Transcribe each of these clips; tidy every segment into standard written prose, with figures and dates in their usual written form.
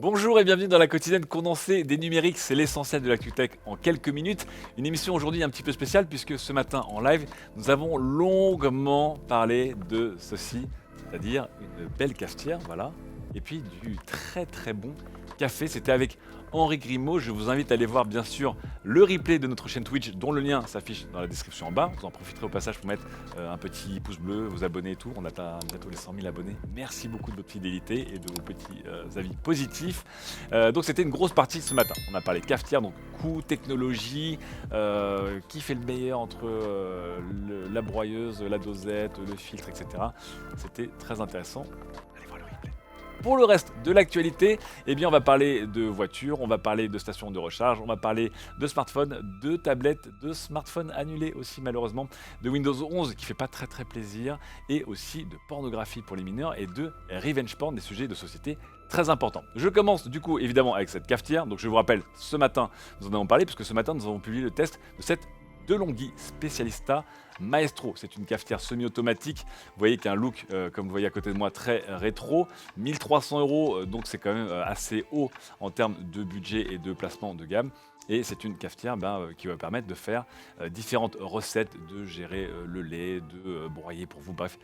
Bonjour et bienvenue dans la quotidienne condensée des numériques, c'est l'essentiel de l'actu tech en quelques minutes. Une émission aujourd'hui un petit peu spéciale puisque ce matin en live, nous avons longuement parlé de ceci, c'est-à-dire une belle cafetière, voilà, et puis du très bon café. C'était avec Henri Grimaud. Je vous invite à aller voir bien sûr le replay de notre chaîne Twitch dont le lien s'affiche dans la description en bas. Vous en profiterez au passage pour mettre un petit pouce bleu, vous abonner et tout. On atteint bientôt les 100 000 abonnés. Merci beaucoup de votre fidélité et de vos petits avis positifs. Donc c'était une grosse partie ce matin. On a parlé cafetière, donc coût, technologie, qui fait le meilleur entre la broyeuse, la dosette, le filtre, etc. C'était très intéressant. Allez voir le replay. Pour le reste de l'actualité, eh bien on va parler de voitures, on va parler de stations de recharge, on va parler de smartphones, de tablettes, de smartphones annulés aussi malheureusement, de Windows 11 qui fait pas très plaisir, et aussi de pornographie pour les mineurs et de revenge porn, des sujets de société très importants. Je commence du coup évidemment avec cette cafetière, donc je vous rappelle, ce matin nous en avons parlé, puisque ce matin nous avons publié le test de cette DeLonghi Specialista Maestro. C'est une cafetière semi-automatique. Vous voyez qu'il y a un look, comme vous voyez à côté de moi, très rétro. 1300 €, donc c'est quand même assez haut en termes de budget et de placement de gamme. Et c'est une cafetière qui va permettre de faire différentes recettes, de gérer le lait, de broyer pour vous. Bref,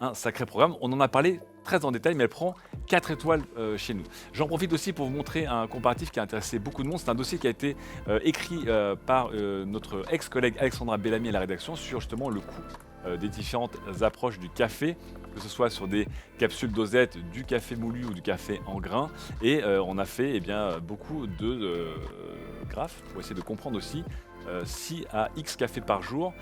un sacré programme. On en a parlé très en détail, mais elle prend 4 étoiles chez nous. J'en profite aussi pour vous montrer un comparatif qui a intéressé beaucoup de monde. C'est un dossier qui a été écrit par notre ex-collègue Alexandra Bellamy à la rédaction sur justement le coût des différentes approches du café, que ce soit sur des capsules dosettes, du café moulu ou du café en grains. Et on a fait beaucoup de graphes pour essayer de comprendre aussi si à X cafés par jour,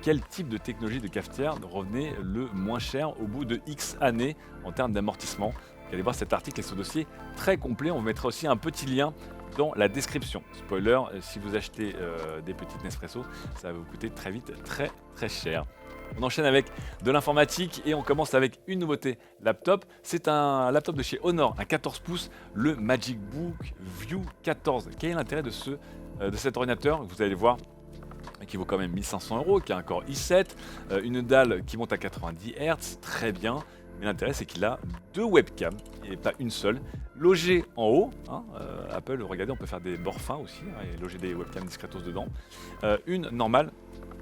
quel type de technologie de cafetière revenait le moins cher au bout de X années en termes d'amortissement. Vous allez voir cet article et ce dossier très complet. On vous mettra aussi un petit lien dans la description. Spoiler, si vous achetez des petites Nespresso, ça va vous coûter très vite très cher. On enchaîne avec de l'informatique et on commence avec une nouveauté laptop. C'est un laptop de chez Honor, un 14 pouces, le MagicBook View 14. Quel est l'intérêt de cet ordinateur? Vous allez voir, qui vaut quand même 1500 €, qui a un Core i7, une dalle qui monte à 90 Hz, très bien. Mais l'intérêt, c'est qu'il a 2 webcams, et pas une seule, logées en haut. Apple, regardez, on peut faire des bords fins aussi, et loger des webcams discretos dedans. Une normale,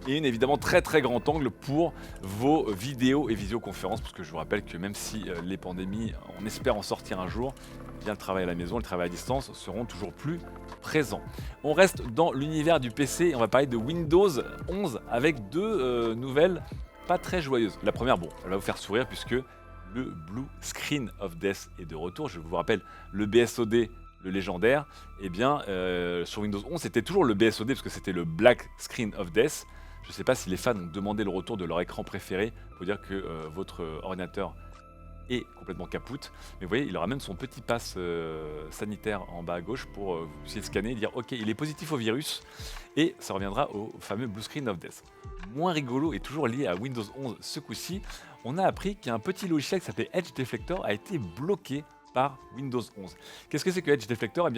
et une évidemment très grand angle pour vos vidéos et visioconférences, parce que je vous rappelle que même si les pandémies, on espère en sortir un jour, le travail à la maison, le travail à distance seront toujours plus présents. On reste dans l'univers du PC et on va parler de Windows 11 avec deux nouvelles pas très joyeuses. La première, bon, elle va vous faire sourire puisque le Blue Screen of Death est de retour. Je vous rappelle, le BSOD, le légendaire, sur Windows 11, c'était toujours le BSOD parce que c'était le Black Screen of Death. Je ne sais pas si les fans ont demandé le retour de leur écran préféré pour dire que votre ordinateur est complètement capoute. Mais vous voyez, il aura même son petit pass sanitaire en bas à gauche pour vous puissiez le scanner et dire ok, il est positif au virus, et ça reviendra au fameux Blue Screen of Death. Moins rigolo et toujours lié à Windows 11 ce coup-ci, on a appris qu'un petit logiciel qui s'appelait Edge Deflector a été bloqué par Windows 11. Qu'est-ce que c'est que Edge Deflector?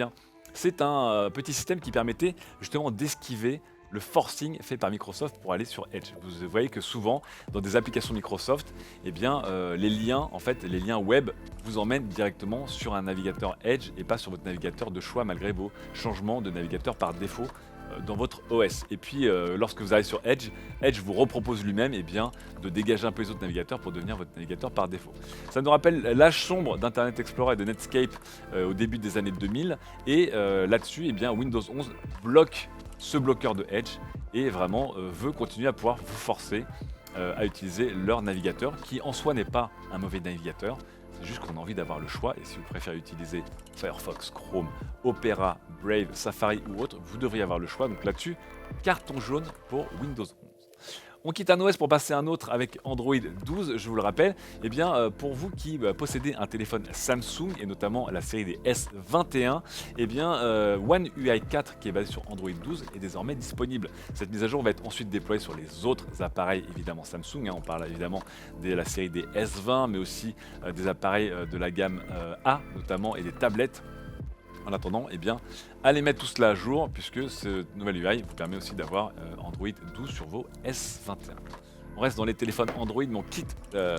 C'est un petit système qui permettait justement d'esquiver le forcing fait par Microsoft pour aller sur Edge. Vous voyez que souvent, dans des applications Microsoft, les liens web vous emmènent directement sur un navigateur Edge et pas sur votre navigateur de choix malgré vos changements de navigateur par défaut dans votre OS. Et puis, lorsque vous allez sur Edge, Edge vous repropose lui-même de dégager un peu les autres navigateurs pour devenir votre navigateur par défaut. Ça nous rappelle l'âge sombre d'Internet Explorer et de Netscape au début des années 2000. Et là-dessus, Windows 11 bloque ce bloqueur de Edge et vraiment veut continuer à pouvoir vous forcer à utiliser leur navigateur qui en soi n'est pas un mauvais navigateur, c'est juste qu'on a envie d'avoir le choix, et si vous préférez utiliser Firefox, Chrome, Opera, Brave, Safari ou autre, vous devriez avoir le choix. Donc là-dessus, carton jaune pour Windows 11. On quitte un OS pour passer à un autre avec Android 12, je vous le rappelle. Pour vous qui possédez un téléphone Samsung et notamment la série des S21, One UI 4 qui est basé sur Android 12 est désormais disponible. Cette mise à jour va être ensuite déployée sur les autres appareils évidemment Samsung. On parle évidemment de la série des S20, mais aussi des appareils de la gamme A notamment et des tablettes. En attendant, allez mettre tout cela à jour puisque ce nouvel UI vous permet aussi d'avoir Android 12 sur vos S21. On reste dans les téléphones Android, mais on quitte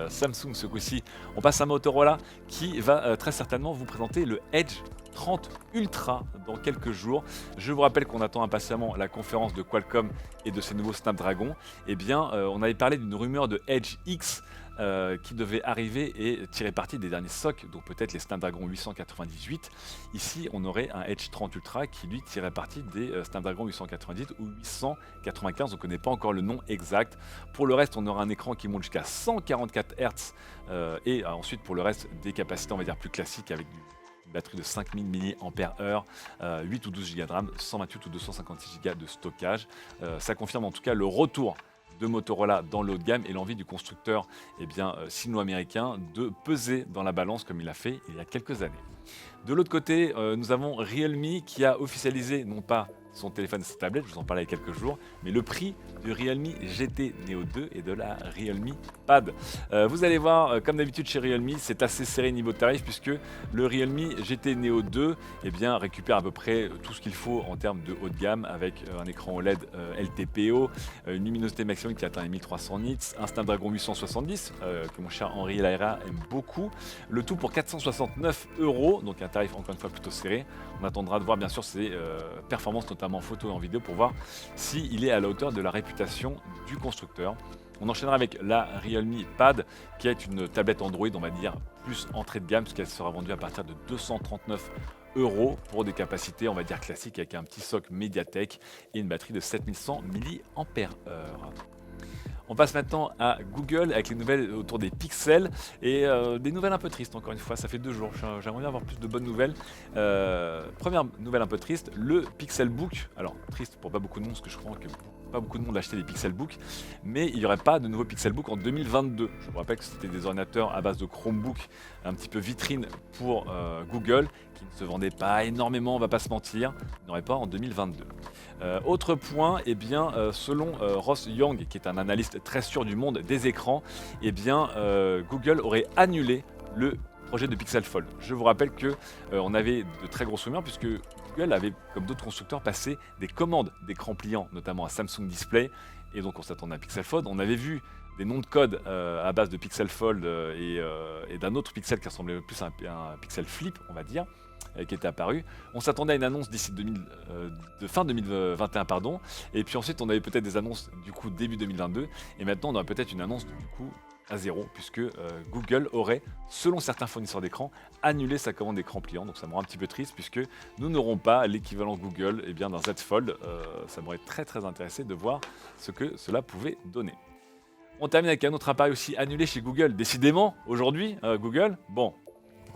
Samsung ce coup-ci. On passe à Motorola qui va très certainement vous présenter le Edge 30 Ultra dans quelques jours. Je vous rappelle qu'on attend impatiemment la conférence de Qualcomm et de ses nouveaux Snapdragon. Eh bien, on avait parlé d'une rumeur de Edge X qui devait arriver et tirer parti des derniers SoC, donc peut-être les Snapdragon 898. Ici, on aurait un Edge 30 Ultra qui lui tirait parti des Snapdragon 898 ou 895, on ne connaît pas encore le nom exact. Pour le reste, on aura un écran qui monte jusqu'à 144 Hz et ensuite pour le reste des capacités on va dire plus classiques avec une batterie de 5000 mAh, 8 ou 12 Go de RAM, 128 ou 256 Go de stockage. Ça confirme en tout cas le retour de Motorola dans le haut de gamme et l'envie du constructeur sino-américain de peser dans la balance comme il l'a fait il y a quelques années. De l'autre côté, nous avons Realme qui a officialisé non pas son téléphone et sa tablette, je vous en parlais il y a quelques jours, mais le prix du Realme GT Neo 2 et de la Realme Pad. Vous allez voir, comme d'habitude chez Realme, c'est assez serré niveau tarif puisque le Realme GT Neo 2 récupère à peu près tout ce qu'il faut en termes de haut de gamme avec un écran OLED LTPO, une luminosité maximum qui atteint les 1300 nits, un Snapdragon 870 que mon cher Henri Laira aime beaucoup, le tout pour 469 €, donc un tarif encore une fois plutôt serré. On attendra de voir bien sûr ses performances notamment en photo et en vidéo pour voir s'il est à la hauteur de la réputation du constructeur. On enchaînera avec la Realme Pad qui est une tablette Android on va dire plus entrée de gamme puisqu'elle sera vendue à partir de 239 € pour des capacités on va dire classiques avec un petit soc Mediatek et une batterie de 7100 mAh. On passe maintenant à Google avec les nouvelles autour des pixels et des nouvelles un peu tristes encore une fois, ça fait 2 jours, j'aimerais bien avoir plus de bonnes nouvelles. Première nouvelle un peu triste, le Pixelbook, alors triste pour pas beaucoup de monde parce que je crois que pas beaucoup de monde a acheté des Pixelbook, mais il n'y aurait pas de nouveau Pixelbook en 2022. Je vous rappelle que c'était des ordinateurs à base de Chromebook, un petit peu vitrine pour Google, qui ne se vendaient pas énormément, on va pas se mentir, il n'y aurait pas en 2022. Autre point, selon Ross Young, qui est un analyste très sûr du monde des écrans, Google aurait annulé le projet de Pixel Fold. Je vous rappelle que on avait de très grosses rumeurs puisque Google avait, comme d'autres constructeurs, passé des commandes d'écrans pliants, notamment à Samsung Display, et donc on s'attendait à Pixel Fold. On avait vu des noms de code à base de Pixel Fold et d'un autre Pixel qui ressemblait plus à un Pixel Flip, on va dire, qui était apparu. On s'attendait à une annonce d'ici de fin 2021, pardon. Et puis ensuite, on avait peut-être des annonces du coup début 2022. Et maintenant, on aurait peut-être une annonce du coup à zéro, puisque Google aurait, selon certains fournisseurs d'écran, annulé sa commande d'écran pliant. Donc ça me rend un petit peu triste, puisque nous n'aurons pas l'équivalent Google d'un Z Fold. Ça m'aurait très intéressé de voir ce que cela pouvait donner. On termine avec un autre appareil aussi annulé chez Google. Décidément, aujourd'hui, Google, bon,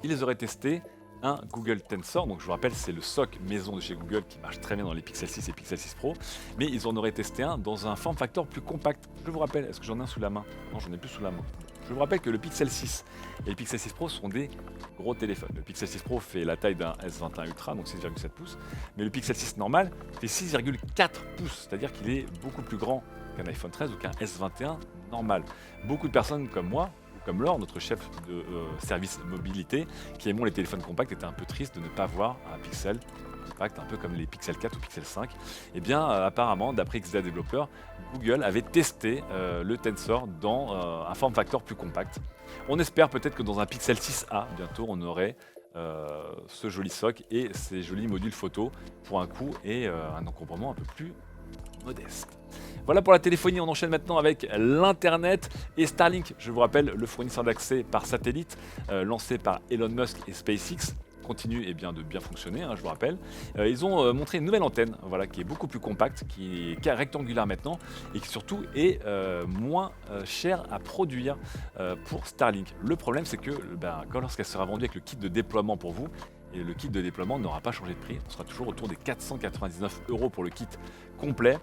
ils les auraient testés. Un Google Tensor, donc je vous rappelle c'est le SoC maison de chez Google qui marche très bien dans les Pixel 6 et Pixel 6 Pro, mais ils en auraient testé un dans un form factor plus compact. Je vous rappelle, est-ce que j'en ai un sous la main? Non, j'en ai plus sous la main. Je vous rappelle que le Pixel 6 et le Pixel 6 Pro sont des gros téléphones. Le Pixel 6 Pro fait la taille d'un S21 Ultra, donc 6,7 pouces, mais le Pixel 6 normal fait 6,4 pouces, c'est-à-dire qu'il est beaucoup plus grand qu'un iPhone 13 ou qu'un S21 normal. Beaucoup de personnes comme moi, comme Laure, notre chef de service mobilité, qui aimons les téléphones compacts, était un peu triste de ne pas voir un Pixel compact, un peu comme les Pixel 4 ou Pixel 5. Apparemment, d'après XDA Developer, Google avait testé le Tensor dans un form factor plus compact. On espère peut-être que dans un Pixel 6a, bientôt, on aurait ce joli SoC et ces jolis modules photo pour un coût et un encombrement un peu plus modeste. Voilà pour la téléphonie, on enchaîne maintenant avec l'Internet et Starlink. Je vous rappelle, le fournisseur d'accès par satellite lancé par Elon Musk et SpaceX continue de bien fonctionner, je vous rappelle. Ils ont montré une nouvelle antenne qui est beaucoup plus compacte, qui est rectangulaire maintenant et qui surtout est moins chère à produire pour Starlink. Le problème c'est que lorsqu'elle sera vendue avec le kit de déploiement pour vous, et le kit de déploiement n'aura pas changé de prix, on sera toujours autour des 499 € pour le kit complet.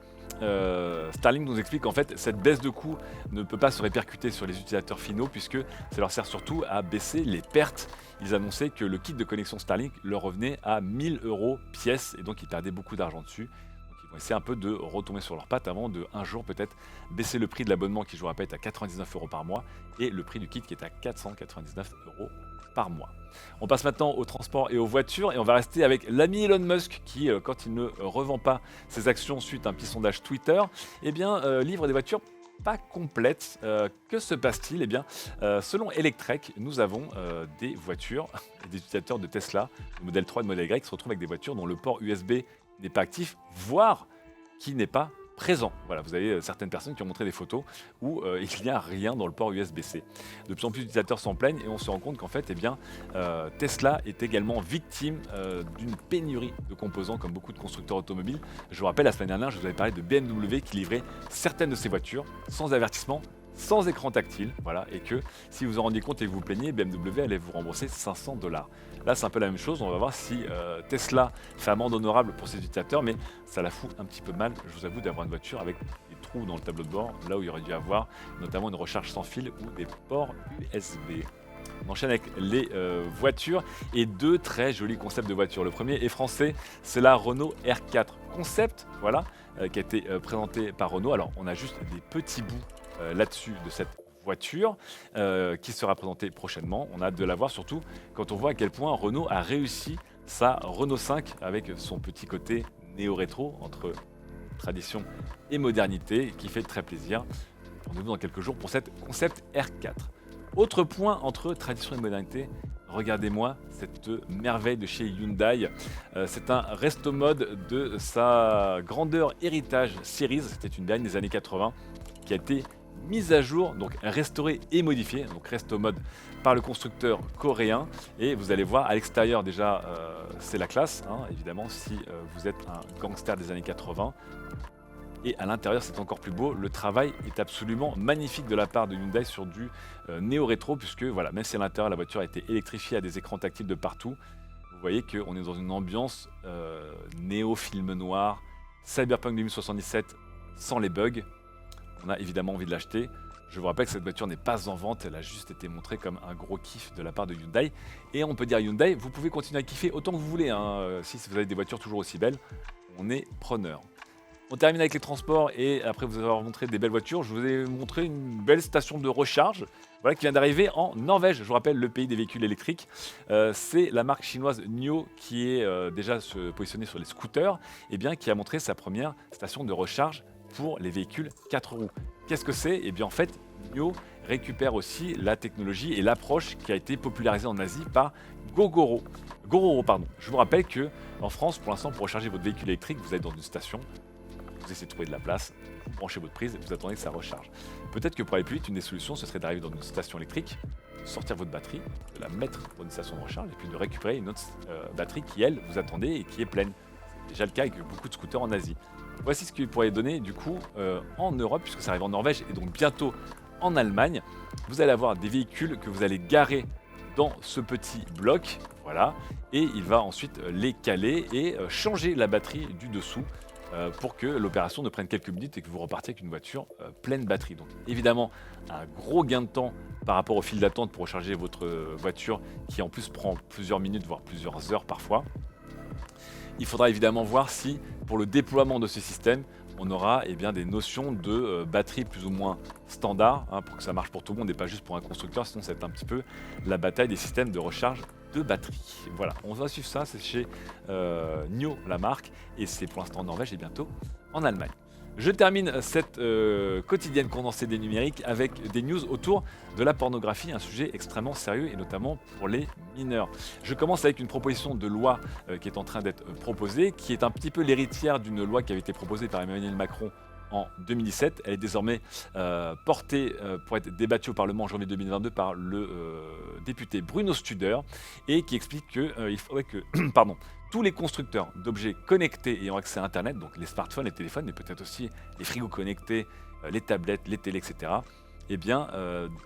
Starlink nous explique qu'en fait cette baisse de coût ne peut pas se répercuter sur les utilisateurs finaux puisque ça leur sert surtout à baisser les pertes. Ils annonçaient que le kit de connexion Starlink leur revenait à 1000 € pièce et donc ils perdaient beaucoup d'argent dessus. Donc ils vont essayer un peu de retomber sur leurs pattes avant de un jour peut-être baisser le prix de l'abonnement qui, je vous rappelle, est à 99 € par mois et le prix du kit qui est à 499 € par mois. On passe maintenant au transport et aux voitures et on va rester avec l'ami Elon Musk qui, quand il ne revend pas ses actions suite à un petit sondage Twitter, livre des voitures pas complète. Que se passe-t-il? Eh bien, selon Electrek, nous avons des voitures et des utilisateurs de Tesla, de modèle 3 et de modèle Y, qui se retrouvent avec des voitures dont le port USB n'est pas actif, voire qui n'est pas présent. Voilà, vous avez certaines personnes qui ont montré des photos où il n'y a rien dans le port USB-C. De plus en plus d'utilisateurs s'en plaignent et on se rend compte qu'en fait, eh bien, Tesla est également victime d'une pénurie de composants comme beaucoup de constructeurs automobiles. Je vous rappelle, la semaine dernière, je vous avais parlé de BMW qui livrait certaines de ses voitures sans avertissement, sans écran tactile, voilà, et que si vous en rendiez compte et que vous vous plaignez, BMW allait vous rembourser 500 $. Là, c'est un peu la même chose. On va voir si Tesla fait amende honorable pour ses utilisateurs, mais ça la fout un petit peu mal, je vous avoue, d'avoir une voiture avec des trous dans le tableau de bord, là où il aurait dû avoir notamment une recharge sans fil ou des ports USB. On enchaîne avec les voitures et deux très jolis concepts de voitures. Le premier est français, c'est la Renault R4 Concept, voilà, qui a été présenté par Renault. Alors, on a juste des petits bouts là-dessus de cette voiture qui sera présentée prochainement. On a hâte de la voir, surtout quand on voit à quel point Renault a réussi sa Renault 5 avec son petit côté néo-rétro entre tradition et modernité qui fait très plaisir. Rendez-vous dans quelques jours pour cette Concept R4. Autre point entre tradition et modernité, regardez-moi cette merveille de chez Hyundai. C'est un resto mode de sa grandeur Heritage Series, c'était une berline des années 80 qui a été mise à jour, donc restaurée et modifiée, donc resto mode par le constructeur coréen. Et vous allez voir à l'extérieur déjà, c'est la classe, hein, évidemment, si vous êtes un gangster des années 80. Et à l'intérieur, c'est encore plus beau. Le travail est absolument magnifique de la part de Hyundai sur du néo-rétro, puisque voilà, même si à l'intérieur la voiture a été électrifiée à des écrans tactiles de partout, vous voyez qu'on est dans une ambiance néo-film noir, Cyberpunk 2077 sans les bugs. On a évidemment envie de l'acheter. Je vous rappelle que cette voiture n'est pas en vente, elle a juste été montrée comme un gros kiff de la part de Hyundai. Et on peut dire Hyundai, vous pouvez continuer à kiffer autant que vous voulez, hein. Si vous avez des voitures toujours aussi belles, on est preneur. On termine avec les transports et après vous avoir montré des belles voitures, je vous ai montré une belle station de recharge, voilà, qui vient d'arriver en Norvège. Je vous rappelle, le pays des véhicules électriques. C'est la marque chinoise NIO qui est déjà positionnée sur les scooters, et bien qui a montré sa première station de recharge pour les véhicules 4 roues. Qu'est-ce que c'est? Et bien en fait, NIO récupère aussi la technologie et l'approche qui a été popularisée en Asie par Gogoro. Je vous rappelle que en France, pour l'instant, pour recharger votre véhicule électrique, vous êtes dans une station. Vous essayez de trouver de la place, vous branchez votre prise et vous attendez que ça recharge. Peut-être que pour aller plus vite, une des solutions, ce serait d'arriver dans une station électrique, de sortir votre batterie, de la mettre dans une station de recharge et puis de récupérer une autre batterie qui, elle, vous attendez et qui est pleine. C'est déjà le cas avec beaucoup de scooters en Asie. Voici ce qu'il pourrait donner du coup en Europe, puisque ça arrive en Norvège et donc bientôt en Allemagne. Vous allez avoir des véhicules que vous allez garer dans ce petit bloc, voilà, et il va ensuite les caler et changer la batterie du dessous. Pour que l'opération ne prenne quelques minutes et que vous repartiez avec une voiture pleine batterie. Donc évidemment, un gros gain de temps par rapport au fil d'attente pour recharger votre voiture qui en plus prend plusieurs minutes, voire plusieurs heures parfois. Il faudra évidemment voir si pour le déploiement de ce système, on aura bien, des notions de batterie plus ou moins standard, hein, pour que ça marche pour tout le monde et pas juste pour un constructeur, sinon ça va être un petit peu la bataille des systèmes de recharge de batterie. Voilà, on va suivre ça, c'est chez NIO la marque, et c'est pour l'instant en Norvège et bientôt en Allemagne. Je termine cette quotidienne condensée des numériques avec des news autour de la pornographie, un sujet extrêmement sérieux et notamment pour les mineurs. Je commence avec une proposition de loi qui est en train d'être proposée, qui est un petit peu l'héritière d'une loi qui avait été proposée par Emmanuel Macron en 2017. Elle est désormais portée pour être débattue au Parlement en janvier 2022 par le député Bruno Studer, et qui explique qu'il faudrait que tous les constructeurs d'objets connectés ayant accès à Internet, donc les smartphones, les téléphones, mais peut-être aussi les frigos connectés, les tablettes, les télés, etc.,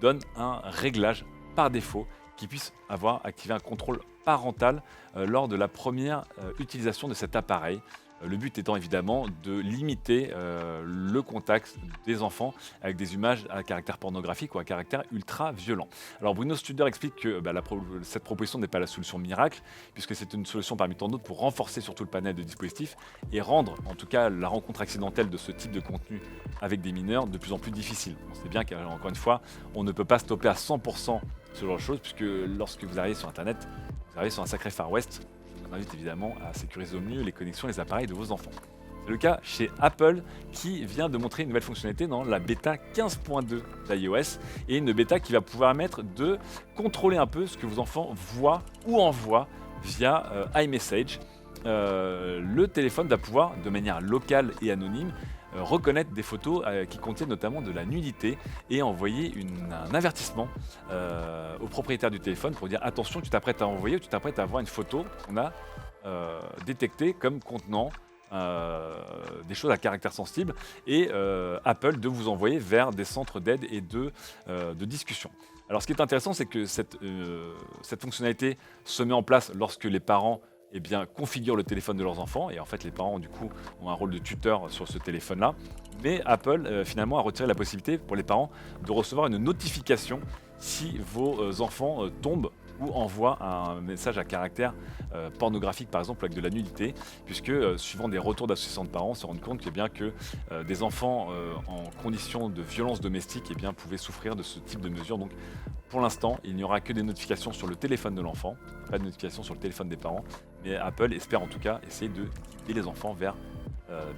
donnent un réglage par défaut qui puisse avoir activé un contrôle parental lors de la première utilisation de cet appareil. Le but étant évidemment de limiter le contact des enfants avec des images à caractère pornographique ou à caractère ultra violent. Alors Bruno Studer explique que cette proposition n'est pas la solution miracle, puisque c'est une solution parmi tant d'autres pour renforcer surtout le panel de dispositifs et rendre en tout cas la rencontre accidentelle de ce type de contenu avec des mineurs de plus en plus difficile. On sait bien qu'encore une fois, on ne peut pas stopper à 100% ce genre de choses, puisque lorsque vous arrivez sur Internet, vous arrivez sur un sacré Far West. Je vous invite évidemment à sécuriser au mieux les connexions et les appareils de vos enfants. C'est le cas chez Apple qui vient de montrer une nouvelle fonctionnalité dans la bêta 15.2 d'iOS et une bêta qui va pouvoir permettre de contrôler un peu ce que vos enfants voient ou envoient via iMessage. Le téléphone va pouvoir, de manière locale et anonyme, reconnaître des photos qui contiennent notamment de la nudité et envoyer un avertissement au propriétaire du téléphone pour dire attention, tu t'apprêtes à envoyer ou tu t'apprêtes à avoir une photo qu'on a détectée comme contenant des choses à caractère sensible et Apple de vous envoyer vers des centres d'aide et de discussion. Alors ce qui est intéressant, c'est que cette fonctionnalité se met en place lorsque les parents configurent le téléphone de leurs enfants et en fait les parents du coup ont un rôle de tuteur sur ce téléphone-là. Mais Apple finalement a retiré la possibilité pour les parents de recevoir une notification si vos enfants tombent ou envoient un message à caractère pornographique par exemple avec de la nudité, puisque suivant des retours d'associations de parents, on se rend compte que des enfants en conditions de violence domestique pouvaient souffrir de ce type de mesures. Donc pour l'instant, il n'y aura que des notifications sur le téléphone de l'enfant, pas de notifications sur le téléphone des parents, mais Apple espère en tout cas essayer de guider les enfants vers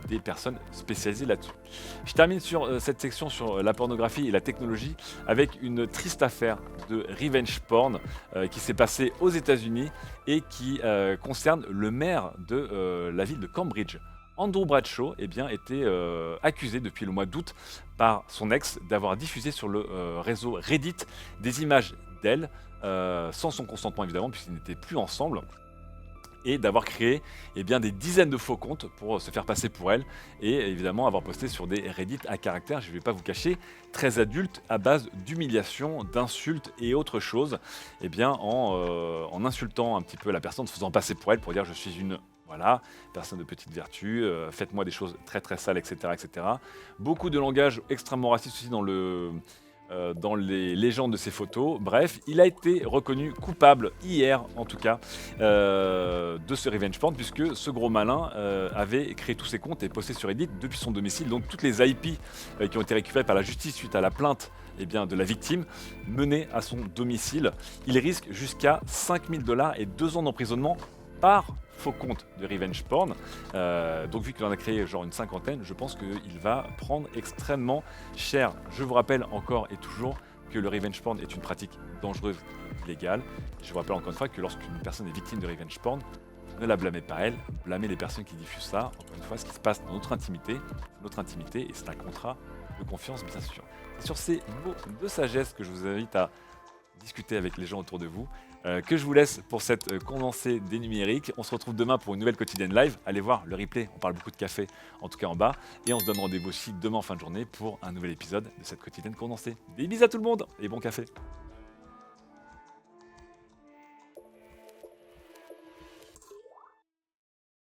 des personnes spécialisées là-dessus. Je termine sur cette section sur la pornographie et la technologie avec une triste affaire de revenge porn qui s'est passée aux États-Unis et qui concerne le maire de la ville de Cambridge. Andrew Bradshaw était accusé depuis le mois d'août par son ex d'avoir diffusé sur le réseau Reddit des images d'elle, sans son consentement évidemment puisqu'ils n'étaient plus ensemble, et d'avoir créé des dizaines de faux comptes pour se faire passer pour elle et évidemment avoir posté sur des Reddit à caractère, je ne vais pas vous cacher, très adultes à base d'humiliation, d'insultes et autres choses, en insultant un petit peu la personne, en se faisant passer pour elle pour dire je suis une personne de petite vertu, faites-moi des choses très très sales, etc., etc. Beaucoup de langage extrêmement raciste aussi dans les légendes de ces photos. Bref, il a été reconnu coupable hier, en tout cas, de ce revenge porn, puisque ce gros malin avait créé tous ses comptes et posté sur Reddit depuis son domicile. Donc toutes les IP qui ont été récupérées par la justice suite à la plainte de la victime menée à son domicile. Il risque jusqu'à 5 000 $ et 2 ans d'emprisonnement par faux compte de revenge porn. Donc vu qu'il en a créé genre une cinquantaine, je pense qu'il va prendre extrêmement cher. Je vous rappelle encore et toujours que le revenge porn est une pratique dangereuse, illégale. Je vous rappelle encore une fois que lorsqu'une personne est victime de revenge porn, ne la blâmez pas elle, blâmez les personnes qui diffusent ça. Encore une fois, ce qui se passe dans notre intimité et c'est un contrat de confiance bien sûr. C'est sur ces mots de sagesse que je vous invite à discuter avec les gens autour de vous, que je vous laisse pour cette condensée des numériques. On se retrouve demain pour une nouvelle quotidienne live. Allez voir le replay, on parle beaucoup de café, en tout cas en bas. Et on se donne rendez-vous aussi demain en fin de journée pour un nouvel épisode de cette quotidienne condensée. Des bisous à tout le monde et bon café.